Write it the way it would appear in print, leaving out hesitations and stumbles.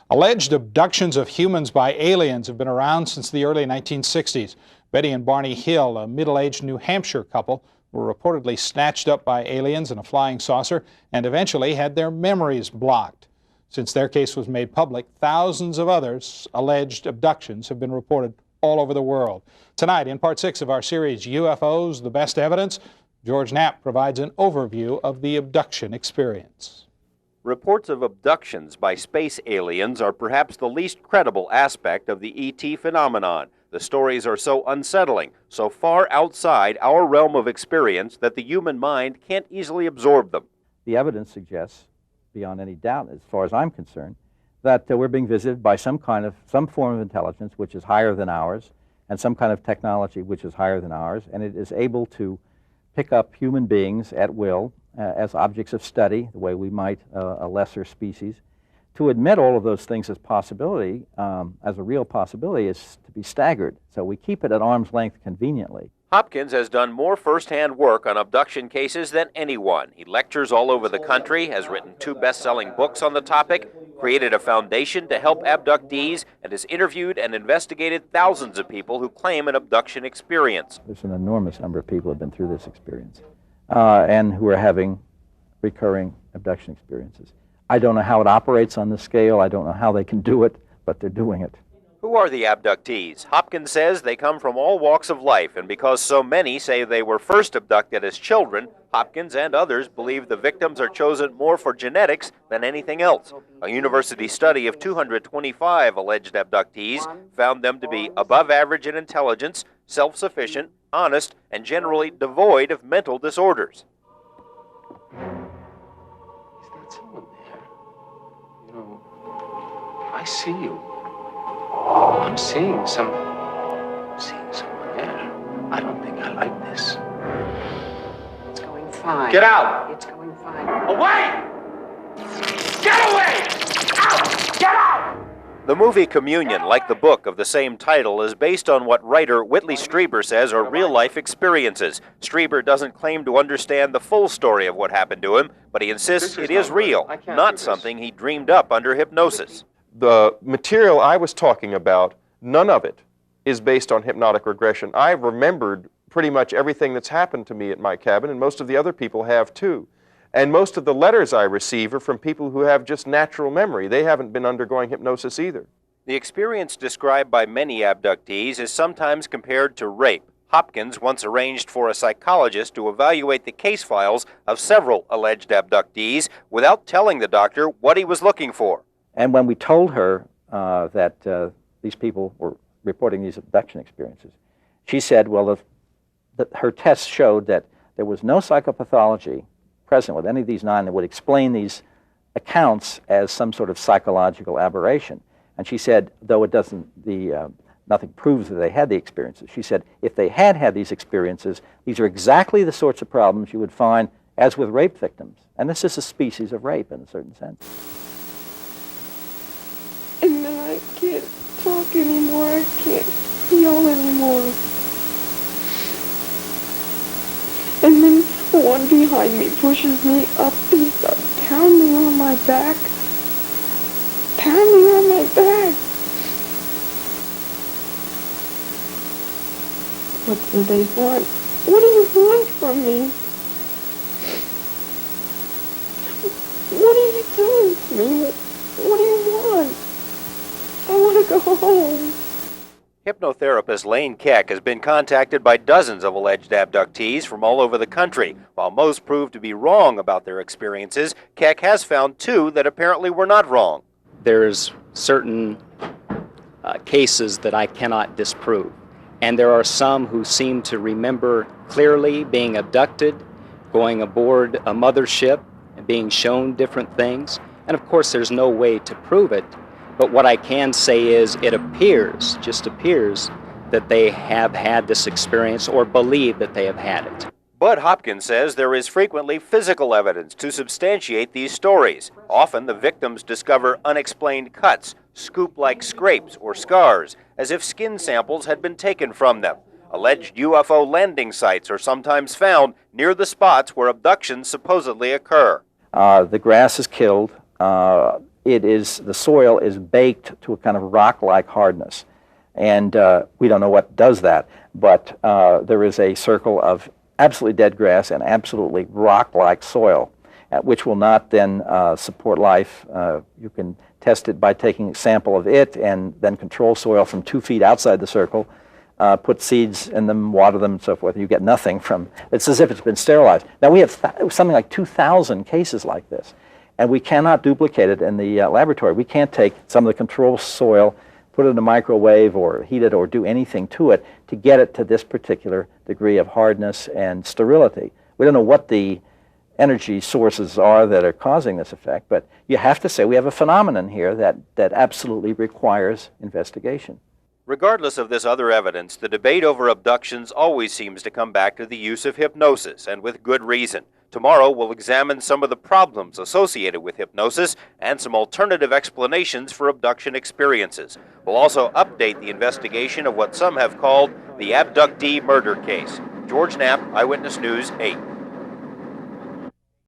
Alleged abductions of humans by aliens have been around since the early 1960s. Betty and Barney Hill, a middle-aged New Hampshire couple, were reportedly snatched up by aliens in a flying saucer and eventually had their memories blocked. Since their case was made public, thousands of others alleged abductions have been reported all over the world. Tonight, in Part 6 of our series, UFOs, the Best Evidence, George Knapp provides an overview of the abduction experience. Reports of abductions by space aliens are perhaps the least credible aspect of the ET phenomenon. The stories are so unsettling, so far outside our realm of experience that the human mind can't easily absorb them. The evidence suggests, beyond any doubt, as far as I'm concerned, that we're being visited by some form of intelligence which is higher than ours, and some kind of technology which is higher than ours, and it is able to pick up human beings at will as objects of study, the way we might a lesser species. To admit all of those things as possibility, as a real possibility, is to be staggered. So we keep it at arm's length conveniently. Hopkins has done more first-hand work on abduction cases than anyone. He lectures all over the country, has written 2 best-selling books on the topic, created a foundation to help abductees, and has interviewed and investigated thousands of people who claim an abduction experience. There's an enormous number of people who have been through this experience and who are having recurring abduction experiences. I don't know how it operates on the scale. I don't know how they can do it, but they're doing it. Who are the abductees? Hopkins says they come from all walks of life, and because so many say they were first abducted as children, Hopkins and others believe the victims are chosen more for genetics than anything else. A university study of 225 alleged abductees found them to be above average in intelligence, self-sufficient, honest, and generally devoid of mental disorders. Is that someone there? You know, I see you. I'm seeing someone there. I don't think I like this. It's going fine. Get out! It's going fine. Away! Get away! Out! Get out! The movie Communion, like the book of the same title, is based on what writer Whitley Strieber says are real-life experiences. Strieber doesn't claim to understand the full story of what happened to him, but he insists it is real, not something he dreamed up under hypnosis. The material I was talking about, none of it is based on hypnotic regression. I've remembered pretty much everything that's happened to me at my cabin, and most of the other people have too. And most of the letters I receive are from people who have just natural memory. They haven't been undergoing hypnosis either. The experience described by many abductees is sometimes compared to rape. Hopkins once arranged for a psychologist to evaluate the case files of several alleged abductees without telling the doctor what he was looking for. And when we told her that these people were reporting these abduction experiences, she said, well, her tests showed that there was no psychopathology present with any of these 9 that would explain these accounts as some sort of psychological aberration. And she said, though it doesn't, nothing proves that they had the experiences, she said, if they had these experiences, these are exactly the sorts of problems you would find as with rape victims. And this is a species of rape in a certain sense. And then I can't talk anymore, I can't yell anymore. And then one behind me pushes me up and starts pounding on my back. Pounding on my back. What do they want? What do you want from me? What are you doing to me? What do you want? I want to go home. Hypnotherapist Lane Keck has been contacted by dozens of alleged abductees from all over the country. While most proved to be wrong about their experiences, Keck has found 2 that apparently were not wrong. There's certain cases that I cannot disprove. And there are some who seem to remember clearly being abducted, going aboard a mothership, and being shown different things. And of course, there's no way to prove it. But what I can say is it appears, just appears, that they have had this experience or believe that they have had it. But Hopkins says there is frequently physical evidence to substantiate these stories. Often the victims discover unexplained cuts, scoop-like scrapes or scars, as if skin samples had been taken from them. Alleged UFO landing sites are sometimes found near the spots where abductions supposedly occur. The grass is killed. the soil is baked to a kind of rock-like hardness. And we don't know what does that, but there is a circle of absolutely dead grass and absolutely rock-like soil, which will not then support life. You can test it by taking a sample of it and then control soil from 2 feet outside the circle, put seeds in them, water them, and so forth. You get nothing from, it's as if it's been sterilized. Now we have something like 2,000 cases like this, and we cannot duplicate it in the laboratory. We can't take some of the control soil, put it in a microwave or heat it or do anything to it to get it to this particular degree of hardness and sterility. We don't know what the energy sources are that are causing this effect, but you have to say we have a phenomenon here that absolutely requires investigation. Regardless of this other evidence, the debate over abductions always seems to come back to the use of hypnosis, and with good reason. Tomorrow, we'll examine some of the problems associated with hypnosis and some alternative explanations for abduction experiences. We'll also update the investigation of what some have called the abductee murder case. George Knapp, Eyewitness News 8.